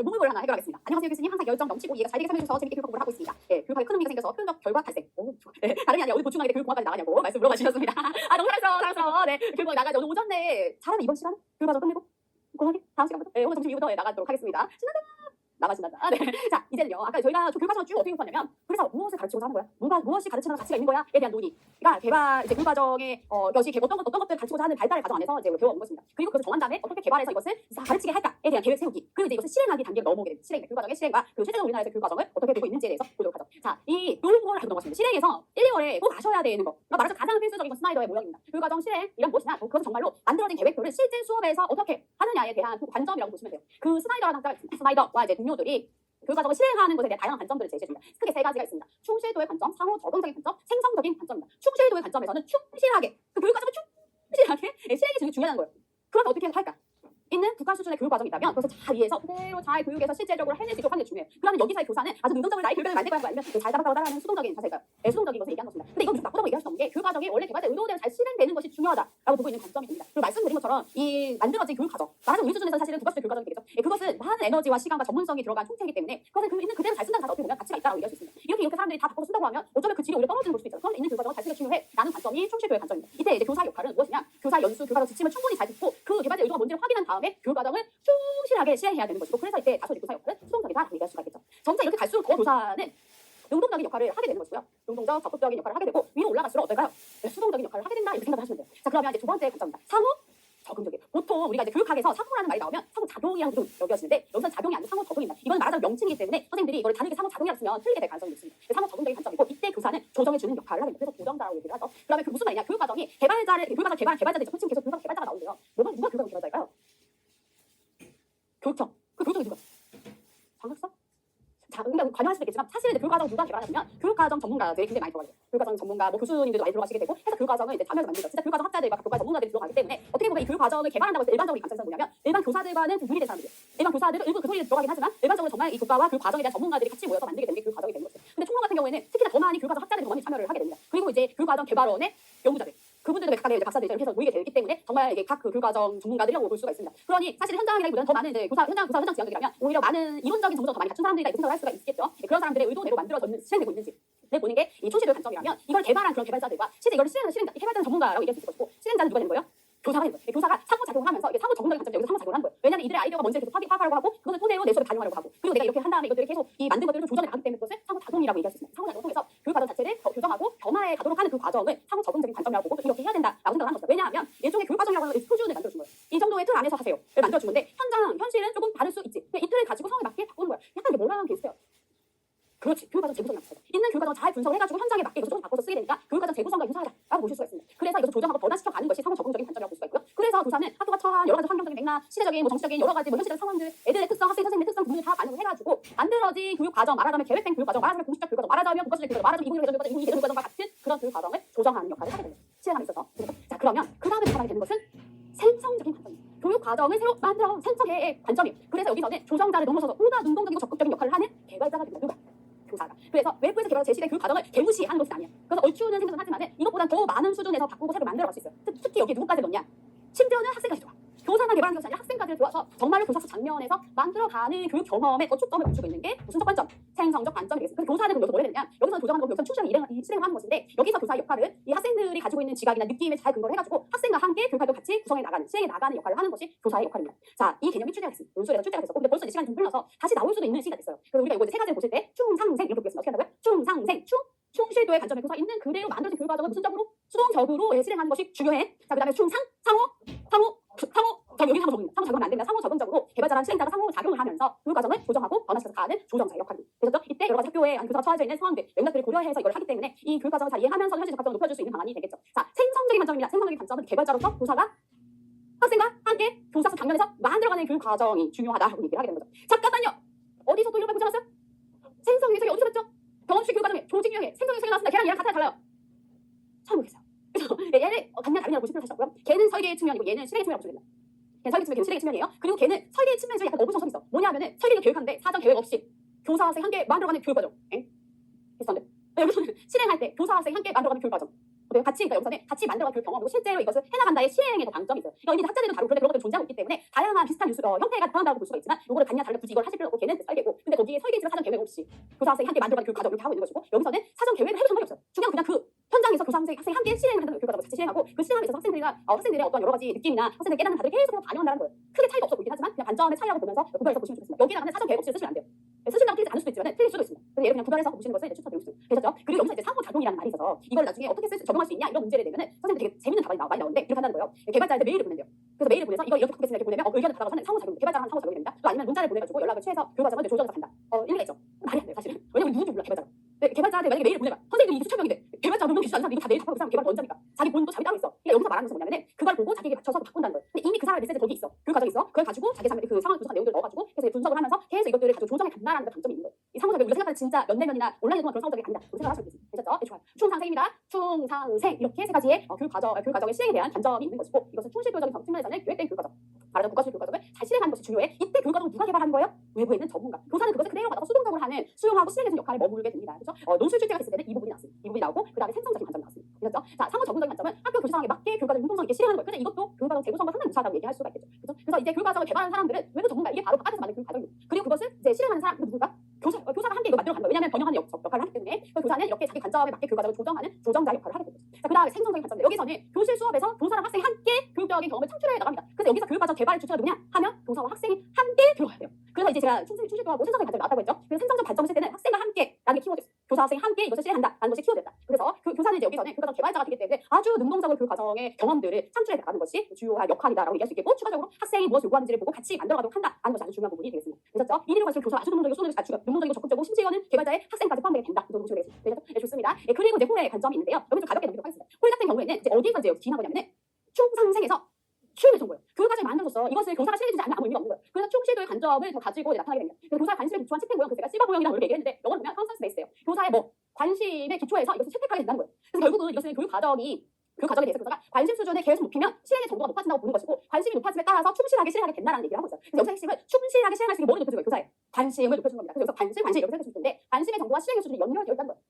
모의고를 하나 해결하겠습니다. 안녕하세요 교수님. 항상 열정 넘치고 이해가 잘 되게 설명해주셔서 재밌게 교육 공부를 하고 있습니다. 교육학에 큰 의미가 생겨서 표현적 결과 탈색. 다름이 아니라 오늘 보충하게 교육공학까지 나가냐고 말씀 물어봐주셨습니다. 너무 사랑스러워. 네, 교육공학 나가죠. 오늘 오전 내 잘하는 이번 시간 교육과정 끝내고 공학이 다음 시간부터 오늘 점심 이후부터 나가도록 하겠습니다. 신난다. 네. 자, 이제는요. 아까 저희가 교육과정을 쭉 어떻게 공부하냐면 그래서 무엇을 가르치고자 하는 거야? 무엇이 가르치는 가치가 있는 거야에 대한 논의. 그러니까 개발 이제 교육과정의 것이 어떤 것들 가르치고자 하는 발달 과정 안에서 이제 배워온 것입니다. 그리고 그것을 정한 다음에 어떻게 개발해서 이것을 가르치게 할까에 대한 계획 세우기. 그리고 이제 이것을 실행하기 단계로 넘어오게 됩니다. 실행, 교육과정의 실행과 그 실제로 우리나라에서 교육과정을 어떻게 되고 있는지에 대해서 보도록 하죠. 자, 이 요거를 하고 넘어갔습니다. 실행에서 1, 2월에 꼭 아셔야 되는 거. 그러니까 말하자면 가장 필수적인 건 스나이더의 모형입니다. 교육과정 실행 이란 무엇이냐? 그것은 정말로 만들어진 계획표를 실제 수업에서 어떻게 하느냐에 대한 관점이라고 보시면 돼요. 그 스나이더라는 학자가 있습니다. 스나이더와 이제 동료들이 교육과정을 실행하는 것에 대한 다양한 관점들을 제시해줍니다. 크게 세 가지가 있습니다. 충실도의 관점, 상호 적응적인 관점, 생성적인 관점입니다. 충실도의 관점에서는 충실하게, 그 교육과정을 충실하게 실행이 중요하다는 거예요. 그럼 어떻게 할까? 있는 국가 수준의 교육과정이 있다면 그것을 잘 이해해서 그대로 잘 교육에서 실제적으로 해낼 수 있도록 하는 게 중요해요. 그러면 여기서의 교사는 아주 능동적으로 나의 교육을 만들 거야 아니면 잘 따라가고 따라하는 수동적인 자세일까요? 수동적인 것을 얘기한 것입니다. 근데 이건 무슨 나쁘다고 얘기할 수 없는 게 교육과정이 원래 개발자 의도대로 잘 실행되는 것이 중요하다라고 보고 있는 관점이 됩니다. 그리고 말씀드린 것처럼 이 만들어진 교육과정, 말하자면 우리 수준에서 사실은 국가 수준의 교육과정이 되겠죠. 그것은 많은 에너지와 시간과 전문성이 들어간 총체이기 때문에 그것을 있는 그대로 잘 쓴다는 자세 어떻게 보면 가치가 있다고 얘기할 수 있습니다. 이렇게 사람들이 다 바꿔서 쓴다고 하면 어쩌면 그 질이 오히려 떨어지는 걸 수도 있어요. 그런데 있는 교육과정을 잘 쓰기가 중요해라는 관점이 충실도의 관점입니다. 이때 이제 교사 역할은 무엇이냐? 교사 연수, 교과정 지침을 충분히 잘 듣고 그 개발자 의도가 뭔지를 확인한 다음에 교육과정을 충실하게 실행해야 되는 것이고 그래서 이때 다소 교사 역할은 수동적이다라고 얘기할 수가 있겠죠. 점차 이렇게 갈수록 더 교사는 능동적인 역할을 하게 되는 것이고요. 능동적, 적극적인 역할을 하게 되고 위로 올라갈수록 어떨까요? 수동적인 역할을 하게 된다 이렇게 생각을 하시면 돼요. 자, 그러면 이제 두 번째 관점입니다. 상호 적응적인. 보통 우리가 이제 교육학에서 상호라는 말이 나오면 상호 작용이라고 좀 여겨지는데 여기서 작용이 아니고 상호 적응입니다. 이건 말하자면 명칭이기 때문에 선생님들이 이걸 다르게 상호 작용이라고 쓰면 틀리게 될 가능성이 있습니다. 상호 적응적인 관점이고 이때 교사는 조정해주는 역할을 하게 됩니다. 그래서 조정자라고 얘기를 하죠. 그러면 그 무슨 말이냐? 교육과정이 교육과정 개발자들이 호칭 계속 교육과정 개발자가 나오는데요. 누가 교육과정 개발자일까요? 교육청. 그 교육청이 누가? 장학사? 자, 그러니까 관여할 수도 있겠지만 사실 이제 교육과정 누가 개발하냐면 교육과정 전문가들이 굉장히 많이 들어가요. 교육과정 전문가, 뭐 교수님들도 많이 들어가시게 되고 해서 교육과정을 이제 참여해서 만들죠. 진짜 교육과정 학자들과 교육과정 전문가들이 들어가기 때문에 어떻게 보면 이 교육과정을 개발한다고 해서 일반적으로 이 관점에서 뭐냐면 일반 교사들과는 좀 분리된 사람들이에요. 일반 교사들은 일부 그 소리에 들어가긴 하지만 일반적으로 정말 이 교과와 교육과정에 대한 전문가들이 같이 모여서 만들게 되는 게 교육과정이 되는 거죠. 근데 총론 같은 경우에는 특히나 더 많이 교육과정 학자들이 더 많이 참여를 하게 됩니다. 그리고 이제 교육과정 개발원의 연구자들 그분들도 각각의 이제 박사들 이렇게 해서 모이게 되기 때문에 정말 이게 각 그 교육과정 전문가들이라고 볼 수가 있습니다. 그러니 사실 현장이라기보다는 더 많은 이제 현장 지원들이라면 오히려 많은 이론적인 정보를 더 많이 갖춘 사람들이 생각을 할 수가 있겠죠. 그런 사람들의 의도대로 만들어져 실행되고 있는지를 보는 게 이 충실도의 관점이라면 이걸 개발한 그런 개발자들과 실제 이걸 개발자는 전문가라고 얘기할 수 있을 것이고 실행자는 누가 되는 거예요? 교사가 되는 거예요. 교사가 상호작용을 하면서 이게 상호적응적인 관점에서 여기서 상호작용을 하는 거예요. 왜냐하면 이들의 아이디어가 뭔지를 계속 파악하려고 하고 그것을 토대로 내 수업에 반영하려고 하고 그리고 내가 이렇게 한 다음에 이것들을 계속 이 만든 것들을 좀 조정해 나가기 때문에 그것을 상호작용이라고 얘기할 수 있습니다. 상호작용을 통해서 교육과정 자체를 교정하고 변화해 가도록 하는 그 과정을 상호적응적인 관점이라고 보고 이렇게 해야 된다라고 생각을 하는 거죠. 왜냐하면 일종의 교육과정이라고 하는 표준을 만들어준 거예요. 이 정도의 틀 안에서 하세요를 만들어준 건데 현실은 조금 다를 수 있지. 이 틀을 가지고 상황에 맞게 바꾸는 거야. 약간 이게 뭐랑 비슷해요. 그렇지. 교육과정 재구성이 없어요. 있는 교육과정을 잘 분석을 해가지고 현장에 맞게 이것을 조금 바꿔서 쓰게 되니까 교육과정 재구성과 유사하다라고 보실 수가 있습니다. 그래서 이것을 조정하고 변화시켜 가는 것이 상호 적응적인 관점이라고 볼 수가 있고요. 그래서 교사는 학교가 처한 여러 가지 환경적인 맥락, 시대적인, 정치적인 여러 가지 현실적 상황들, 애들의 특성, 학생 선생님의 특성 부분을 다 반영을 해가지고 만들어진 교육과정, 말하자면 계획된 교육과정, 말하자면 공식적 교육과정, 말하자면 국가수적 교육과정, 말하자면 이공계 교육과정, 이공계 교육과정과 같은 그런 교육과정을 조정하는 역할을 하게 됩니다. 실행함에 있어서. 자, 그러면 그 다음에 들어가게 되는 것은 생성적인 관점입니다. 교육과정을 새로 만들어 생성의 관점이에요. 그래서 여기서는 조정자를 넘어서서 보다 능동적이고 적극적인 역할을 하는 개발자가 됩니다. 누가? 교사가. 그래서 외부에서 개발한 제시된 교육과정을 개무시하는 것은 아니야. 그래서 얼추는 생각은 하지만 이것보다 더 많은 수준에서 바꾸고 새로 만들어갈 수 있어요. 특히 여기 누구까지 넣냐? 심지어는 학생까지 들어와. 교사만 개발하는 것이 아니라 학생까지 들어와서 정말로 교사수 장면에서 만들어가는 교육 경험에 거축점을 맞추고 있는 게 무슨 관점? 생성적 관점이 되겠습니다. 그래서 교사는 여기서 뭘 해야 되냐? 여기서 조정하는 건 교육상 충실하게 실행하는 것인데 여기서 교사의 역할은 이 학생들이 가지고 있는 지각이나 느낌에 잘 근거를 해가지고 학생과 함께 교육활동 같이 구성해 나가는, 시행해 나가는 역할을 하는 것이 교사의 역할입니다. 자, 이 개념이 출제가 됐습니다. 논술에서 출제가 됐었고 근데 벌써 이제 시간이 좀 흘러서 다시 나올 수도 있는 시기가 됐어요. 그래서 우리가 이거 이제 세 가지를 보실 때 충상생 이렇게 보겠습니다. 어떻게 한다고요? 충상생, 충실도의 관점에 교사 있는 그대로 만들어진 교육과정을 무슨적으로 수동적으로 실행하는 것이 중요해. 자, 그다음에 상호 여기 상호 적응입니다. 상호 적응은 안 됩니다. 상호 적응적으로 개발자랑 실행자가 상호 작용을 하면서 교육과정을 조정하고 변화시켜서 가는 조정자의 역할입니다. 그래서 이때 여러 가지 학교에 교사가 처해져 있는 상황들, 맥락들을 고려해서 이걸 하기 때문에 이 교육과정을 잘 이해하면서 현실 적합성을 높여줄 수 있는 방안이 되겠죠. 자, 생성적인 관점입니다. 생성적인 관점은 개발자로서 교사가 학생과 함께 교사수 장면에서 만들어가는 교육과정이 중요하다고 얘기를 하게 되는 거죠. 잠깐만요. 어디서 또 이런 말 보지 않았어요? 생성적인 어디서 봤죠? 경험식 교육과정에 조직유형에 생성적 설계 나왔습니다. 걔랑 얘랑 같아요, 달라요? 잘 모르겠어요. 그래서 얘를 같냐 다르냐고 보실 필요 하셨고요. 걔는 설계의 측면이고 얘는 실행의 측면이라고 보시면 됩니다. 걔는 설계 측면, 걔는 실행의 측면이에요. 그리고 걔는 설계의 측면에서 약간 어불성설이 있어. 뭐냐 하면은 설계를 계획하는데 사전 계획 없이 교사 학생 함께 만들어가는 교육과정. 비슷한데? 여기서는 실행할 때 교사 학생 함께 만들어가는 교육과정. 같이, 그러니까 여기서는 같이 만들어가는 교육 경험이고 실제로 이것을 해나간다의 시행에 더 방점이 있어요. 이거 이미 학자들도 다루고 그런데 그런 것들이 존재하고 있기 때문에 때문에 다양한 비슷한 뉴스 형태가 포함된다고 볼 수가 있지만 요거를 같냐 다르냐 굳이 이걸 하실 필요 없고 걔는 설계고 근데 거기에 설계지나 사전 계획 없이 교사 학생이 함께 만들어가는 교육 과정을 이렇게 하고 있는 것이고 여기서는 사전 계획을 해볼 생각이 없어요. 중요한 그냥 그 현장에서 교사 학생이 함께 실행을 한다는 교육 과정을 같이 실행하고 그 실행함에 있어서 학생들의 어떤 여러 가지 느낌이나 학생들 깨닫는 바들을 계속 반영한다는 거예요. 크게 차이가 없어 보이긴 하지만 그냥 관점의 차이라고 보면서 구별해서 보시면 좋겠습니다. 여기다가는 사전 계획 없이 쓰시면 안 돼요. 쓰신다고 틀리지 않을 수도 있지만 틀릴 수도 있습니다. 그래서 얘를 그냥 구별해서 보시는 것을 이제 추천드리고 있습니다. 되셨죠? 그리고 여기서 이제 상호작용이라는 말이 있어서 이걸 나중에 어떻게 적용할 수 있냐 이런 문제를 내면은 선생님들 되게 재밌는 답안이 많이 나오는데 이렇게 한다는 거예요. 개발자한테 메일을 보낸대요. 그래서 메일을 보내서 이거 이렇게 바꾸겠습니다. 이렇게 보내면 의견을 받아서 하는 상호작용, 개발자랑 하는 상호작용이 됩니다. 또 아니면 문자를 보내가지고 연락을 취해서 교육 과정을 이제 조정해서 간다. 일리가 있죠. 말이 안 돼요 사실은. 왜냐면 누군지 몰라 개발자가. 근데 개발자한테 만약에 메일을 보내봐. 선생님이 이게 수천 명인데 개발자 명령 주지 않는 사람 이거 다 메일 답하고 그 사람 개발자 원자니까. 자기 본인도 자기 따로 있어. 그러니까 여기서 말하는 것은 뭐냐면은 그걸 보고 자기에게 맞춰서 바꾼다는 거예요. 근데 이미 그 사람의 메시지 거기 있어. 교육 과정이 있어. 그걸 가지고 자기 그 상황 분석 내용들을 넣어가지고 그래서 분석을 하면서 계속 이것들을 가지고 조정해 간다라는 데 장점이 있는 거예요. 이 상호작용 우리가 생각하는 진짜 연대면이나 온라인에 동안 그런 상호작용이 아니다. 그런 생각을 하시면 되지. 되셨죠? 네, 좋아요. 충상생입니다. 충상생 이렇게 세 가지의 교육 과정의 실행에 대한 단점이 있는 것이고 이것은 충실교육적인 측면에서는 계획된 교육 과정, 다른 국가식 교육 과정을 잘 실행하는 것이 중요해. 이때 교육 과정을 누가 개발하는 거예요? 외부에 있는 전문가. 교사는 그것을 그대로 받아서 수동적으로 하는 수용하고 실행해주는 역할에 머물게 됩니다. 그렇죠? 논술 출제가 있을 때는 이 부분이 나왔습니다. 이 부분이 나오고 그 다음에 생성적인 관점이 나왔습니다. 그렇죠? 자, 상호 전문적인 관점은 학교 교실 상황에 맞게 교육 과정 융통성 있게 실행하는 거예요. 근데 이것도 교육 과정 재구성과 상당히 유사하다고 얘기할 수가 있겠죠. 그렇죠? 그래서 이제 교육 과정을 개발하는 사람들은 외부 전문가 이게 바로 바깥에서 만든 교육 과정이고 그리고 그것을 이제 실행하는 사람 누군가 교사가 함께 이거 만들어 가는 거예요. 왜냐하면 번영하는 역할을 하기 때문에 그 교사는 이렇게 자기 관점에 맞게 교육 과정을 조정하는 조정자 역할을 하게 되죠. 자, 그 다음에 생성적인 관점인데 여기서는 교실 수업에서 교사랑 학생이 함께 교육적인 경험을 창출해 나갑니다. 그래서 여기서 교육 과정 개발의 주체가 누구냐 하면 교사와 학생이 함께 들어가야 돼요. 그래서 이제 제가 충실도하고 생성적인 관점이 나왔다고 했죠. 그래서 생성적 관점을 쓸 때는 학생과 함께라는 게 키워드였어요. 교사 학생이 함께 이것을 실행한다라는 것이 키워드였다. 그래서 그 교사는 이제 여기서는 교육 과정 개발자가 되기 때문에 아주 능동적으로 교육 과정의 경험들을 창출해 나가는 것이 주요한 역할이다라고 얘기할 수 있겠고 추가적으로 학생이 무엇을 요구하는지를 보고 같이 만들어가도록 한다라는 것이 아주 중요한 부분이 되겠습니다. 그렇죠? 이리로 갈수록 교사가 아주 능동적이고 손을 잘 주고 능동적이고 적극적이고 심지어는 개발자의 학생까지 포함되게 된다. 이 정도 보시면 되겠습니다. 네, 좋습니다. 네, 그리고 이제 홀의 관점이 있는데요. 여기 좀 가볍게 넘기도록 하겠습니다. 홀 같은 경우에는 이제 어디에서 이제 지나거냐면은 충상생에서 키움을 준 거예요. 교육 과정을 만들어서 이것을 교사가 실행해주지 않으면 아무 의미가 없는 거예요. 그래서 충실도의 관점을 더 가지고 나타나게 됩니다. 그래서 교사의 관심에 기초한 채택 모형, 제가 실바 모형이라고 이렇게 얘기했는데 영어로 보면 컨센서스 베이스예요. 교사의 관심에 기초해서 이것을 채택하게 된다는 거예요. 그래서 결국은 이것은 교육 과정에 대해서 교사가 관심 수준을 계속 높이면 실행의 정도가 높아진다고 보는 것이고 관심이 높아짐에 따라서 충실하게 실행하게 된다는 얘기를 하고 있어요. 그래서 여기서 핵심은 충실하게 실행할 수 있는 뭐를 높여준 거예요? 교사의 관심을 높여준 겁니다. 그래서 여기서 관심 이렇게 생각할 수 있는데 관심의 정도와 실행의 수준이 연결되어 있다는 거예요.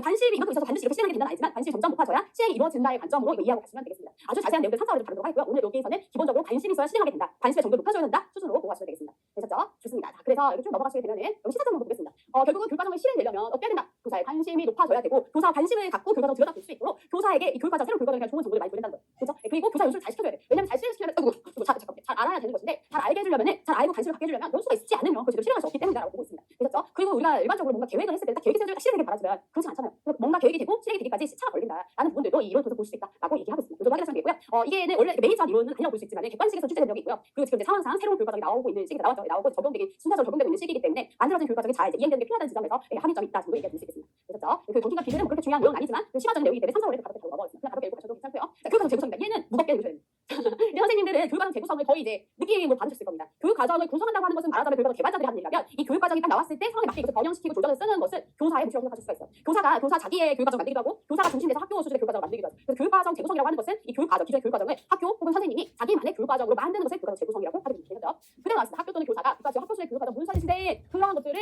관심이 이만큼 있어서 반드시 이렇게 실행하게 된다는 아니지만 관심이 점점 높아져야 실행이 이루어진다의 관점으로 이거 이해하고 가시면 되겠습니다. 아주 자세한 내용들 3, 4월에 다루도록 하고요. 오늘 여기에서는 기본적으로 관심이 있어야 실행하게 된다. 관심의 정도를 높여줘야 된다. 수준으로 보고 가시면 되겠습니다. 되셨죠? 좋습니다. 자, 그래서 여기 쭉 넘어가시게 되면은 여기 시사점으로 보겠습니다. 결국은 교육 과정을 실행되려면 어떻게 해야 된다? 교사의 관심이 높아져야 되고 교사가 관심을 갖고 교육 과정을 들여다볼 수 있도록 교사에게 이 교육 과정 새로운 교육 과정에 대한 좋은 정보를 많이 보낸다는 거예요. 그렇죠? 그리고 교사 연수를 잘 시켜줘야 돼. 왜냐면 잘 실행시키려면 잠깐만 잘 알아야 되는 것인데 잘 알게 해주려면은 잘 알고 관심을 갖게 해주려면 연수가 있지 않으면 그 제대로 실행할 수 없기 때문이다라고 보고 있습니다. 그렇죠? 그리고 우리가 일반적으로 뭔가 계획을 했을 때 딱 계획이 세워지고 실행이 바라지만 그렇지 않잖아요. 뭔가 계획이 되고 실행이 되기까지 시차가 걸린다라는 부분들도 이 이론에서 볼 수 있다라고 얘기하고 있습니다. 그래서 확인하시면 되고요. 이게는 원래 메이저한 이론은 아니라고 볼 수 있지만 객관식에서 출제된 적이 있고요. 그리고 지금 이제 상황상 새로운 교육 과정이 나오고 있는 시기가 나오고 적용되기 순차적으로 적용되고 있는 시기이기 때문에 만들어진 교육 과정이 잘 이행되는 게 필요하다는 지점에서 합의점이 있다 정도 얘기할 수 있겠습니다. 그렇죠? 그 경기가 기준은 뭐 그렇게 중요한 내용은 아니지만 그 심화적인 내용이기 때문에 3, 4월에 가볍게 넘어가겠습니다. 그냥 가볍게 읽고 가셔도 괜찮고요. 자, 교육 과정 재구성입니다. 얘는 무겁게 읽으셔야 됩니다. 근데 선생님들은 교육 과정 재구성을 거의 이제 느낌으로 받으셨을 겁니다. 교육 과정을 구성한다고 하는 것은 말하자면 교육 과정 개발자들이 하는 일이라면 이 교육 과정이 딱 나왔을 때 상황에 맞게 이것을 번영시키고 조정해서 쓰는 것을 교사의 몫이라고 생각하실 수가 있어요. 교사 자기의 교육 과정 만들기도 하고 교사가 중심돼서 학교 수준의 교육 과정을 만들기도 하죠. 그래서 교육 과정 재구성이라고 하는 것은 이 교육 과정 기존의 교육 과정을 학교 혹은 선생님이 자기만의 교육 과정으로 만드는 것을 교육 과정 재구성이라고 하게 됩니다. 그대로 나왔습니다. 학교 또는 교사가 학교 수준의 교육 과정 문서이신데 그러한 것들을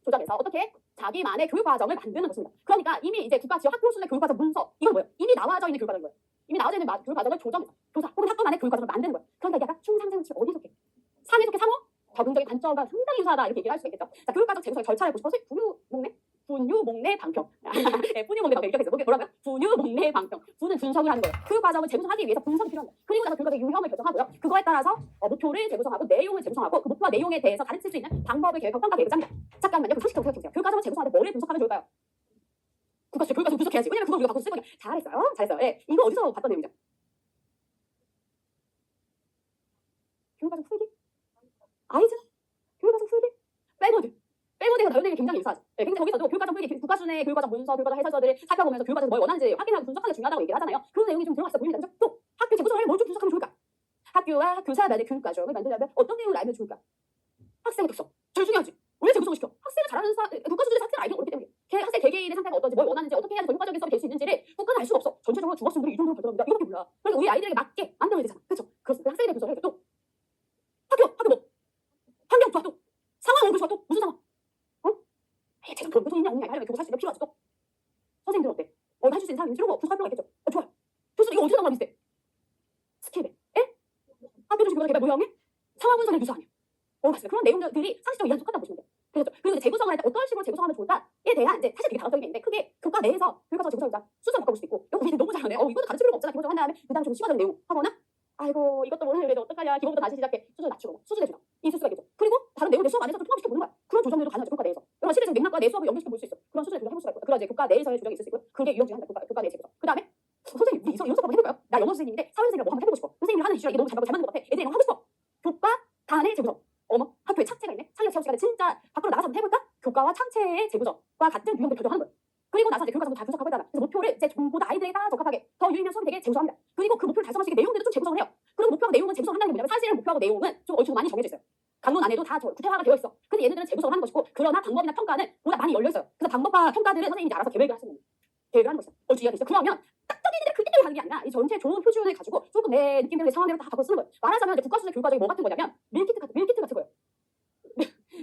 조정해서 어떻게 자기만의 교육 과정을 만드는 것입니다. 그러니까 이미 이제 국가 지역 학교 수준의 교육 과정 문서 이건 뭐예요? 이미 나와져 있는 교육 과정인 거예요. 이미 나와져 있는 교육 과정을 조정해서 교사 혹은 학교만의 교육 과정을 만드는 거예요. 그러니까 이게 약간 충상생치 어디 속해? 상위 속해 상호? 적응적인 관점과 상당히 유사하다 이렇게 얘기를 할 수가 있겠죠. 자, 교육 과정 재구성의 절차를 보시고 분유목내 방평. 네, 분유목내 방평 이렇게 해서 뭐라고요? 분유목내 방평. 분은 분석을 하는 거예요. 교육 과정을 재구성하기 위해서 분석이 필요합니다. 그리고 나서 교육 과정의 유형을 결정하고요. 그거에 따라서 목표를 재구성하고 내용을 재구성하고 그 목표와 내용에 대해서 가르칠 수 있는 방법을 계획하고 평가 계획을 짭니다. 잠깐만요. 그 상식적으로 생각해보세요. 교육 과정을 재구성할 때 뭐를 분석하면 좋을까요? 교육 과정 분석해야지. 왜냐면 그걸 우리가 바꿔서 쓸 거니까. 잘했어요. 네, 이거 어디서 봤던 내용이죠? 교육 과정 풀기? 아이즈? 교육 과정 풀기? 빼보드가 다른 얘기 굉장히 유사하죠. 네, 굉장히 거기서도 교육과정 풀기, 국가순의 교육과정 문서, 교육과정 해설들을 살펴보면서 교육과정 뭘 원하는지 확인하고 분석하는 게 중요하다고 얘기를 하잖아요. 그런 내용이 좀 들어가 있어 보입니다. 그죠? 또 학교 재구성을 뭘 좀 분석하면 좋을까? 학교와 교사만의 교육과정을 만들려면 어떤 내용을 알면 좋을까? 학생의 특성. 제일 중요하지. 왜 재구성을 시켜? 학생을 잘하는 국가 수준의 학생을 알기 어렵기 때문에 학생 개개인의 상태가 어떤지 뭘 원하는지 어떻게 해야 전문가적인 수업이 될 수 있는지를 국가는 알 수가 없어. 전체적으로 중학생들이 이 정도로 발전합니다. 이렇게 몰라. 그러니까 우리 아이들에게 맞게 만들어야 되잖아. 그렇죠? 그렇습니다. 학생에 대한 분석을 해줘. 또 학교 뭐 환경 좋아. 또 상황 좋아. 또 무슨 상황? 제가 그런 것도 있냐 없냐 하려면 교사 실력 필요하지. 또 선생님들 어때? 해줄 수 있는 사람이 이런 거 분석할 필요가 있겠죠. 좋아요. 교수님 이거 어디서 나온 비슷해? 스킬배. 에? 학교 조직 교사 개발 모형에? 상하분석의 유서 아니에요. 맞습니다. 그런 내용들이 상식적으로 이해하기 속한다고 보시면 돼요. 그렇죠. 그리고 이제 재구성을 할 때 어떤 식으로 재구성하면 좋을까에 대한 이제 사실 되게 다각적인 게 있는데 크게 교과 내에서 교과서 재구성자 수준을 바꿔볼 수도 있고 이거 너무 잘하네. 이거는 가르칠 필요가 없잖아. 기본적으로 한 다음에 그다음 좀 심화적인 내용 하거나 아이고 이것도 모르는데 어떡하냐 기본부터 다시 시작해 수준을 낮추고 수준을 주자 있을 수가 있겠죠. 그리고 다른 내용 내 수업 안에서 좀 통합시켜 보는 거야. 그런 조정들도 가능하죠. 교과 내에서 여러 실제적 맥락과 내 수업을 연결시켜 볼 수 있어. 그런 수준을 조정해볼 수가 있고 그런 이제 교과 내에서의 조정이 있을 수 있고 그게 유형 중에 하나다. 교과 내 재구성. 그 다음에 선생님 우리 이런 수업 한번 해볼까요? 나 영어 선생님인데 사회선생님이랑 뭐 한번 해보고 싶어. 선생님이 하는 이슈가 이게 너무 잘 맞는 것 같아. 애들이 이런 거 하고 싶어. 교과 간의 재구성. 어머 학교에 창체가 있네. 창의력 체험 시간에 진짜 밖으로 나가서 한번 해볼까? 교과와 창체의 재구성과 같은 유형을 결정하는 거예요. 그리고 나서 이제 교과서도 다 분석하고 있잖아. 그래서 목표를 이제 전부 다 아이들에게 다 적합하게 더 유의미한 수업이 되게 재구성합니다. 그리고 그 목표를 달성할 수 있게 내용들도 좀 재구성을 해요. 그리고 목표하고 내용은 재구성한다는 게 뭐냐면 사실은 목표하고 내용은 좀 얼추 많이 정해져 있어요. 강론 안에도 다 구체화가 되어 있어. 근데 얘네들은 재구성을 하는 것이고 그러나 방법이나 평가는 보다 많이 열려 있어요. 그래서 방법과 평가들은 선생님이 알아서 계획을 하시는 거예요. 계획을 하는 것이죠. 얼추 이해가 되시죠? 그러면 딱딱이들이 그렇게 하는 게 아니라 이 전체 좋은 표준을 가지고 조금 내 느낌대로 상황대로 다 바꿔 쓰는 거예요. 말하자면 이제 국가수준의 교과정이 뭐 같은 거냐면 밀키트 같은 거예요.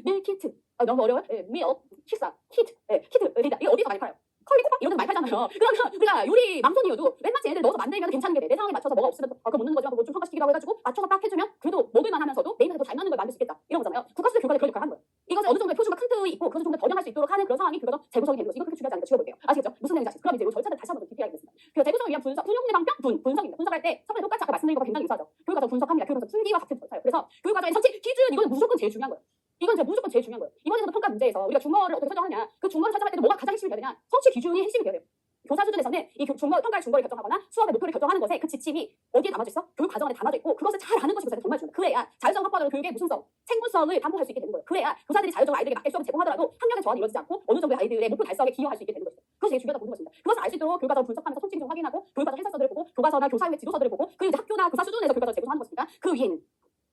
밀키트. 너무 어려워요? 밀 식사 키트. 키트. 이거 어디서 많이 팔아요? 컬리 코박 이런 데 많이 팔잖아요. 그러면 우리가 요리 망손이어도 웬만치 얘들 넣어서 만들면 괜찮은 게 내 상황에 맞춰서 뭐가 없으면 그거 못 넣는 거지만 뭐 좀 평가시키기도 하고 해가지고 맞춰서 딱 해주면 그래도 먹을만 하면서도 내 입맛에 더 잘 맞는 걸 만들 수 있겠다 이런 거잖아요. 국가수준의 교과를 그런 역할을 하는 거예요. 이것을 어느 정도의 표준과 큰 틀이 있고 그것을 좀 더 변형할 수 있도록 하는 그런 상황이 교과서 재구성이 되는 거죠. 이거 그렇게 중요하지 않으니까 지워볼게요. 아시겠죠? 무슨 내용인지 아시죠? 그럼 이제 이 절차를 다시 한번 더 디테일하게 보겠습니다. 그 재구성을 위한 분석, 훈용 내방평 분석입니다. 분석할 때 처음에 똑같이 아까 말씀드린 것과 굉장히 유사하죠. 교과서 분석합니다. 교과서 풀기와 같은 절차예요. 그래서 교과서의 성취 기준 이거는 무조건 제일 중요한 거예요. 이건 진짜 무조건 제일 중요한 거예요. 이번에도 평가 문제에서 우리가 중어를 어떻게 설정하느냐 그 중어를 설정할 때도 뭐가 가장 핵심이 돼야 되냐 성취 기준이 핵심이 돼야 돼요. 교사 수준에서는 이 중거 평가의 중거를 결정하거나 수업의 목표를 결정하는 것에 그 지침이 어디에 담아져 있어? 교육 과정 안에 담아져 있고 그것을 잘 아는 것이 교사한테 정말 중요해요. 그래야 자율성 확보하는 교육의 무슨성, 생분성을担保할 수 있게 되는 거예요. 그래야 교사들이 자율적으로 아이들에게 맞게 수업을 제공하더라도 학력의 저하는 이루어지지 않고 어느 정도의 아이들의 목표 달성에 기여할 수 있게 되는 것이죠. 그것이 되게 중요하다고 보는 것입니다. 그것을 알 수 있도록 교과서 분석하면서 성취 기준 확인하고 교육과정 해설서들을 보고 교과서나 교사의 지도서들을 보고 그리고 이제 학교나 교사 수준에서 교과서 제공하는 것이니까 그 위에는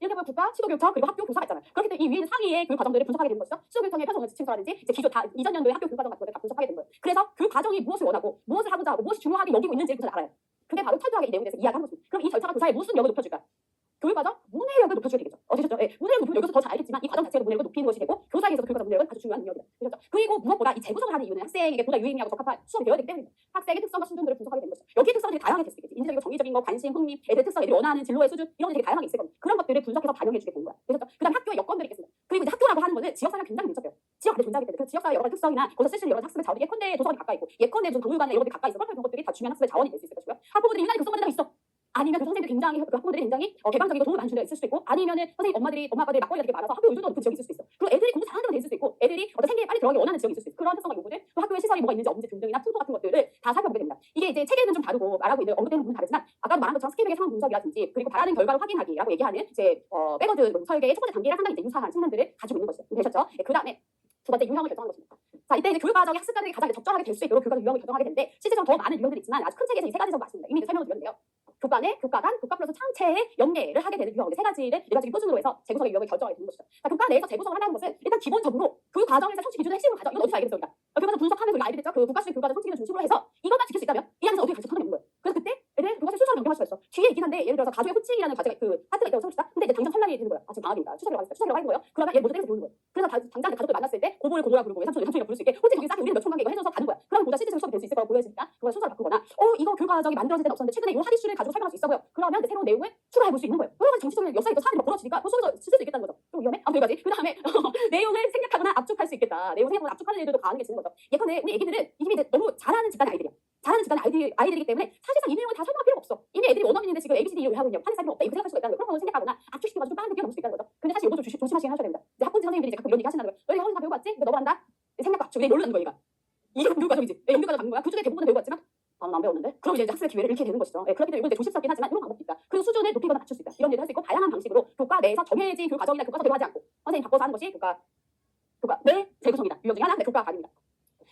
이렇게 보면 국가, 시도교육청, 그리고 학교 교사가 있잖아요. 그렇기 때문에 이 위에는 상위의 교육 과정들을 분석하게 되는 것이죠. 시도교육청의 편성 지침서라든지 이제 기존 다 이전 연도의 학교 교육 과정 같은 것들 다 분석하게 되는 거예요. 그래서 교육 과정이 무엇을 원하고 무엇을 하고자 하고 무엇이 중요하게 여기고 있는지를 교사를 알아요. 그게 바로 철저하게 이 내용에 대해서 이야기하는 것입니다. 그럼 이 절차가 교사의 무슨 역을 높여줄까? 교육과정 문해력을 높여줘야 되겠죠. 되셨죠? 문해력 높이면 여기서 더 잘 알겠지만 이 과정 자체가 문해력을 높이는 것이 되고 교사에게 있어서 교육과정 문해력은 아주 중요한 능력이다. 되셨죠? 그리고 무엇보다 이 재구성을 하는 이유는 학생에게 보다 유의미하고 적합한 수업이 되어야 되기 때문입니다. 학생의 특성과 수준들을 분석하게 되는 것이죠. 여기에 특성이 되게 다양하게 될 수 있겠지. 인지적이고 정의적인 거, 관심, 흥미, 애들 특성, 애들이 원하는 진로의 수준 이런 게 되게 다양하게 있을 겁니다. 그런 것들을 분석해서 반영해주게 되는 거야. 되셨죠? 그다음 학교의 여건들이 있겠습니다. 그리고 이제 학교라고 하는 거는 지역사회가 굉장히 밀접해요. 지역 안에 존재하기 때문에 그 지역사회 여러 가지 특성이나 거기서 쓸 수 있는 여러 가지 학습의 자원이 예컨대 도서관이 가까이 있고 예컨대 무슨 박물관에 이런 데 가까이 있어 그런 것들이 다 중요한 학습의 자원이 될 수 있을 것이고요. 학부모들이 인간이 급성받는 게 있어. 아니면 그 선생님들이 굉장히 그 학부모들이 굉장히 개방적이고 도움을 많이 주는 데 있을 수도 있고 아니면은 선생님 엄마 아빠들이 막걸리가 되게 많아서 학교 의존도 높은 지역이 있을 수도 있어. 그리고 애들이 공부 잘하는 데가 있을 수도 있고 애들이 어떤 생계에 빨리 들어가기 원하는 지역이 있을 수 있어. 그런 특성과 요구들 또 학교에 시설이 뭐가 있는지 없는지 등등이나 풍토 같은 것들을 다 살펴보게 됩니다. 이게 이제 책에는 좀 다르고 말하고 있는 언급되는 부분은 다르지만 아까도 말한 것처럼 스케일의 상황 분석이라든지 그리고 바라는 결과를 확인하기라고 얘기하는 이제 백워드 설계의 첫 번째 단계랑 상당히 이제 유사한 측면들을 가지고 있는 것이죠. 되셨죠? 그 다음에 두 번째 유형을 결정하는 것입니다. 자, 이때 이제 교육과정이 학습자들에게 가장 적절하게 될 수 있도록 교육과정 유형을 결정하게 되는데 실제적으로 더 많은 유형들이 있지만 아주 큰 책에서 이 세 가지 정도 말씀드립니다. 이미 설명을 드렸는데요. 교과내, 교과간, 교과 플러스 창체의 연계를 하게 되는 유형, 세 가지를 일반적인 표준으로 해서 재구성의 유형을 결정하게 되는 것이죠. 자, 교과 내에서 재구성을 한다는 것은 일단 기본적으로 교육 과정에서 성취 기준의 핵심을 가져. 이건 어디서 알게 됐어요, 우리가? 교과서 분석하면서 우리가 알게 됐죠. 그 국가수준 교과서 성취 기준 중심으로 해서 이것만 지킬 수 있다면 이 안에서 어떻게 갈수 상관이 없는 거예요. 그래서 그때 애들 교과서 순서를 변경할 수가 있어. 뒤에 있긴 한데 예를 들어서 가족의 호칭이라는 과제가 그 파트가 있다고 생각합시다. 근데 이제 당장 설날이 되는 거야. 지금 방학이니까 추석이라고 하는 거예요. 그러면 얘 먼저 땡겨서 배우는 거예요. 그래서 당장 가족들 만났을 때 고모를 고모라 부르고 외삼촌이라 부를 수 있게 호칭 거기 쌓기 우리는 몇 총각에 이거 해줘서 가는 거야. 그럼 보다 실제적으로 수업이 될 수 있을 거라고 보여지니까 그걸 순서를 바꾸거나 이거 교육 과정이 만들어질 때는 없었는데 최근에 이 하디슈를 가지고 설명할 수 있어 보여. 그러면 이제 새로운 내용을 추가해 볼 수 있는 거예요. 여러 가지 정치적인 역사에 또 사안이 막 벌어지니까 그 속에서 쓸 수 있겠다는 거죠. 좀 위험해? 아무튼 여기까지. 그 다음에 내용을 생략하거나 압축할 수 있겠다. 내용 생각하거나 압축하는 일들도 가능해지는 거죠. 예컨대 우리 애기들은 이미 이제 너무 잘하는 집단의 아이들이야. 잘하는 집단의 아이들이기 때문에 사실상 이 내용을 다 설명할 필요가 없어. 이미 애들이 원어민인데 지금 ABCD를 하고 있냐고 판에 필요 없다. 이렇게 생각할 수가 있다는 거예요. 그런 거 생략하거나 압축시켜가지고 좀 빠르게 뛰어넘을 수 있다는 거죠. 근데 사실 이것도 조심하시긴 하셔야 됩니다. 이제 학부지 선생님들이 이제 가끔 이런 얘기 하신다는 거예요. 너희 허리 다 배우고 왔지? 이거 너무 한다? 생략 압축. 내 모르는 거야 얘가. 이게 교육 과정이지. 연극 과정 받는 거야. 그중에 대부분은 배우고 왔지만 나는 안 배웠는데? 그럼 이제 학습의 기회를 잃게 되는 것이죠. 그렇기 때문에 이건 이제 조심스럽긴 하지만 이런 방법도 있다. 그리고 수준을 높이거나 낮출 수 있다. 이런 일을 할 수 있고 다양한 방식으로 교과 내에서 정해진 교육 과정이나 교과서대로 하지 않고 선생님이 바꿔서 하는 것이 교과 내 재구성이다. 유형 중에 하나 교과 간입니다.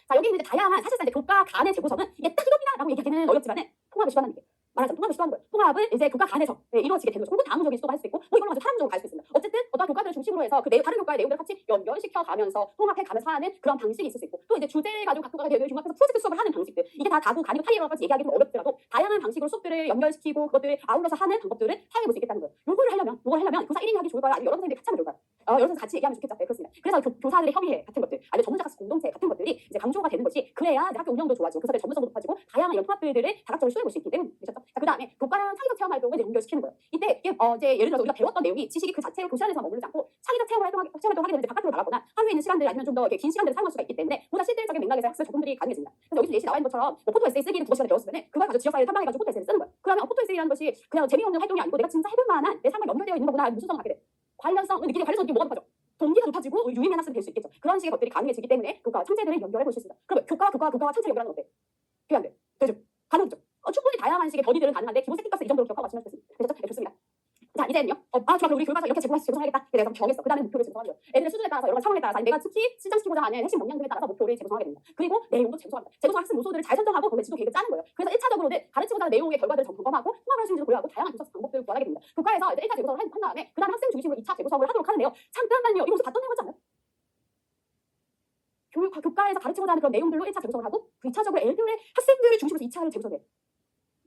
자, 여기 있는 이제 다양한 사실상 이제 교과 간의 재구성은 이게 딱 이겁니다라고 얘기하기는 어렵지만은 통합을 시도하는 게 말하자면 통합을 시도하는 거예요. 통합을 이제 교과 간에서 이루어지게 되는 거죠. 혹은 다문적인 시도가 할 수 있고 이걸로 가지고 사람적으로 갈 수 있습니다. 어쨌든 어떤 교과들을 중심으로 해서 그 다른 교과의 내용들을 같이 연결시켜 가면서 통합해 가면서 하는 그런 방식이 있을 수 있고 또 이제 주제를 가지고 각 교과가 내용을 융합해서 프로젝트 수업을 하는 방식들 이게 다 다구 간이고 타이어까지 얘기하기 좀 어렵더라도 다양한 방식으로 수업들을 연결시키고 그것들을 아울러서 하는 방법들을 사용해 볼 수 있겠다는 거예요. 요걸 하려면 교사 1인이 하기 좋을 거야? 아니면 여러 선생님들이 같이 하면 좋을까요? 여러 선생님 같이 얘기하면 좋겠죠. 네, 그렇습니다. 그래서 교사들의 협의회 같은 것들 아니면 전문가 학습 공동체 같은 것들이 이제 강조가 되는 것이 그래야 이제 학교 운영도 좋아지고 교사들의 전문성도 높아지고 다양한 이런 통합들을 다각적으로 시도해 볼 수 있기 때문에 그렇죠. 그 다음에 교과랑 창의적 체험 활동을 이제 연결시키는 거예요. 이때 이제 예를 들어서 우리가 배웠던 내용이 지식이 그 자체로 교실 안에서 머무르지 않고 창의적 체험 활동을 하게 되면 이제 바깥으로 나가거나 하루에 있는 시간들 아니면 좀 더 긴 시간들을 사용할 수가 있기 때문에 보다 실질적인 맥락에서 학습 적용들이 가능해집니다. 그래서 여기서 예시 나와 있는 것처럼 포토 에세이 쓰기를 2시간에 배웠으면 그걸 가지고 지역사회를 탐방해가지고 포토 에세이를 쓰는 거예요. 그러면 포토 에세이라는 것이 그냥 재미없는 활동이 아니고 내가 진짜 해볼 만한 내 삶과 연결되어 있는 거구나 무슨 성을 갖게 돼. 관련성을 느끼게 관련성이 뭐가 높아져. 동기가 높아지고 유의미한 학습이 될 수 있겠죠. 그런 식의 것들이 가능해지기 때문에 교과와 창제들을 연결해 볼 수 있습니다. 그러면 교과와 창제 연결하는 건 어때? 그게 안 돼. 되죠? 가능하죠? 충분히 다양한 식의 버디들은 가능한데 기본 세팅값을 이 정도로 기억하고 맞추면 좋겠습니다. 되셨죠? 네, 좋습니다. 자, 이제는요. 좋아. 우리 교과서 이렇게 제공하겠다. 내가 정했어. 그 다음에 목표를 제공하는 거예요. 애들의 수준에 따라서 여러 가지 상황에 따라서 내가 특히 실장시키고자 하는 핵심 역량들에 따라서 목표를 제공하게 됩니다. 그리고 내용도 제공합니다. 제공서 학습 요소들을 잘 선정하고 그걸 지도 계획을 짜는 거예요. 그래서 1차적으로는 가르치고자 하는 내용의 결과들을 점검하고 통합할 수 있는지 고려하고 다양한 분석 방법들을 구하게 됩니다. 교과에서 이제 1차 제고서를 한 다음에 그 다음 학생 중심으로 2차 제고서를 하도록 하는데요. 잠깐만요. 이거 봤던 내용 같지 않아요? 교과에서 가르치고자 하는 그런 내용들로 1차 제고서를 하고 그 2차적으로 애들의 학생들을 중심으로 2차를 제고서를 해요.